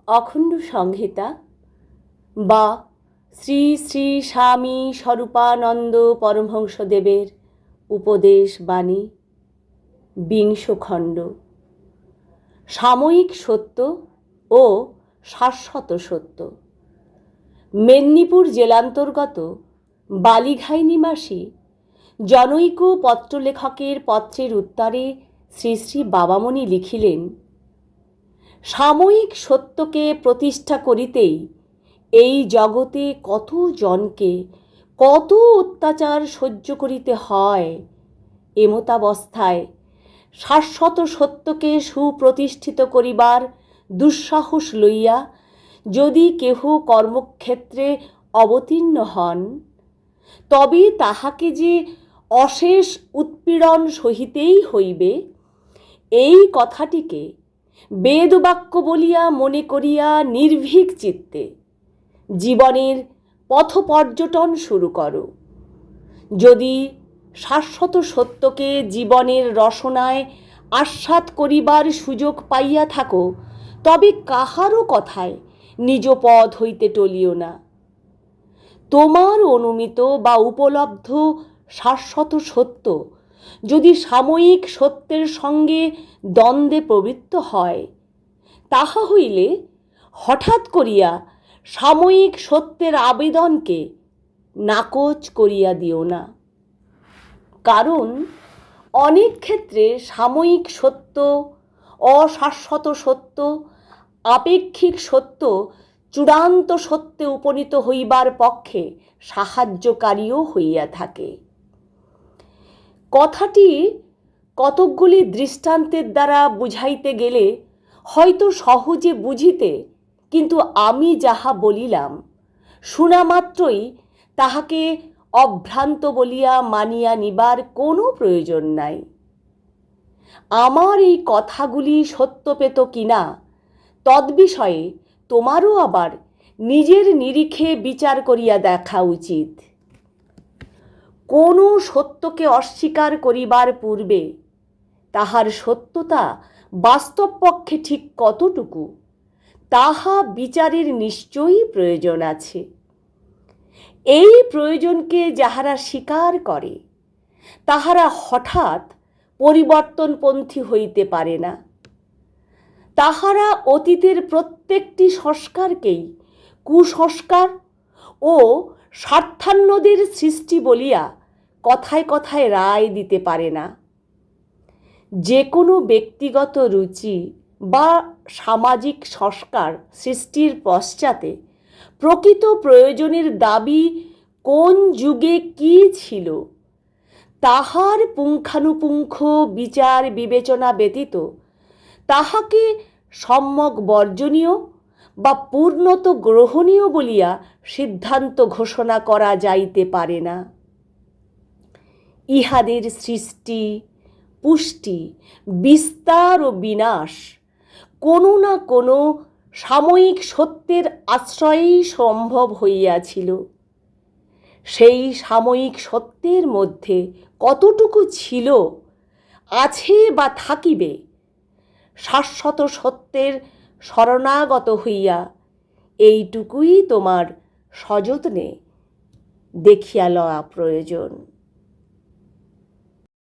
অখণ্ড সংহিতা বা শ্রী শ্রী স্বামী স্বরূপানন্দ পরমহংসদেবের উপদেশ বাণী ২০ খণ্ড। সাময়িক সত্য ও শাশ্বত সত্য। মেদিনীপুর জেলান্তর্গত বালিঘাই নিবাসী জনৈক পত্রলেখকের পত্রের উত্তরে শ্রী শ্রী বাবামণি লিখিলেন, সাময়িক সত্যকে প্রতিষ্ঠা করিতেই এই জগতে কত জনকে কত অত্যাচার সহ্য করিতে হয়। এমতাবস্থায় শাশ্বত সত্যকে সুপ্রতিষ্ঠিত করিবার দুঃসাহস লইয়া যদি কেহ কর্মক্ষেত্রে অবতীর্ণ হন, তবে তাহাকে যে অশেষ উৎপীড়ন সহিতেই হইবে, এই কথাটিকে বেদবাক্য বলিয়া মনে করিয়া নির্ভীক চিত্তে জীবনের পথপর্যটন শুরু করো। যদি শাশ্বত সত্যকে জীবনের রসনায় আস্বাদ করিবার সুযোগ পাইয়া থাকো, তবে কাহারও কথায় নিজ পথ হইতে টলিও না। তোমার অনুমিত বা উপলব্ধ শাশ্বত সত্য যদি সাময়িক সত্যের সঙ্গে দ্বন্দ্বে প্রবৃত্ত হয়, তাহা হইলে হঠাৎ করিয়া সাময়িক সত্যের আবেদনকে নাকচ করিয়া দিও না। কারণ অনেক ক্ষেত্রে সাময়িক সত্য, অশাশ্বত সত্য, আপেক্ষিক সত্য চূড়ান্ত সত্যে উপনীত হইবার পক্ষে সাহায্যকারীও হইয়া থাকে। কথাটি কতকগুলি দৃষ্টান্তের দ্বারা বুঝাইতে গেলে হয়তো সহজে বুঝিতে, কিন্তু আমি যাহা বলিলাম শোনা মাত্রই তাহাকে অভ্রান্ত বলিয়া মানিয়া নিবার কোনো প্রয়োজন নাই। আমার এই কথাগুলি সত্য পেত কিনা তদ্বিষয়ে তোমারও আবার নিজের নিরিখে বিচার করিয়া দেখা উচিত। কোনো সত্যকে অস্বীকার করিবার পূর্বে তাহার সত্যতা বাস্তব পক্ষে ঠিক কতটুকু, তাহা বিচারের নিশ্চয়ই প্রয়োজন আছে। এই প্রয়োজনকে যাহারা স্বীকার করে, তাহারা হঠাৎ পরিবর্তনপন্থী হইতে পারে না। তাহারা অতীতের প্রত্যেকটি সংস্কারকেই কুসংস্কার ও স্বার্থান্যদের সৃষ্টি বলিয়া কথায় কথায় রায় দিতে পারে না। যে কোনো ব্যক্তিগত রুচি বা সামাজিক সংস্কার সৃষ্টির পশ্চাতে প্রকৃত প্রয়োজনের দাবি কোন যুগে কী ছিল, তাহার পুঙ্খানুপুঙ্খ বিচার বিবেচনা ব্যতীত তাহাকে সম্যক বর্জনীয় বা পূর্ণত গ্রহণীয় বলিয়া সিদ্ধান্ত ঘোষণা করা যাইতে পারে না। ইহাদের সৃষ্টি, পুষ্টি, বিস্তার ও বিনাশ কোনো না কোনো সাময়িক সত্যের আশ্রয়েই সম্ভব হইয়াছিল। সেই সাময়িক সত্যের মধ্যে কতটুকু ছিল, আছে বা থাকিবে, শাশ্বত সত্যের শরণাগত হইয়া এইটুকুই তোমার সযত্নে দেখিয়া লওয়া প্রয়োজন।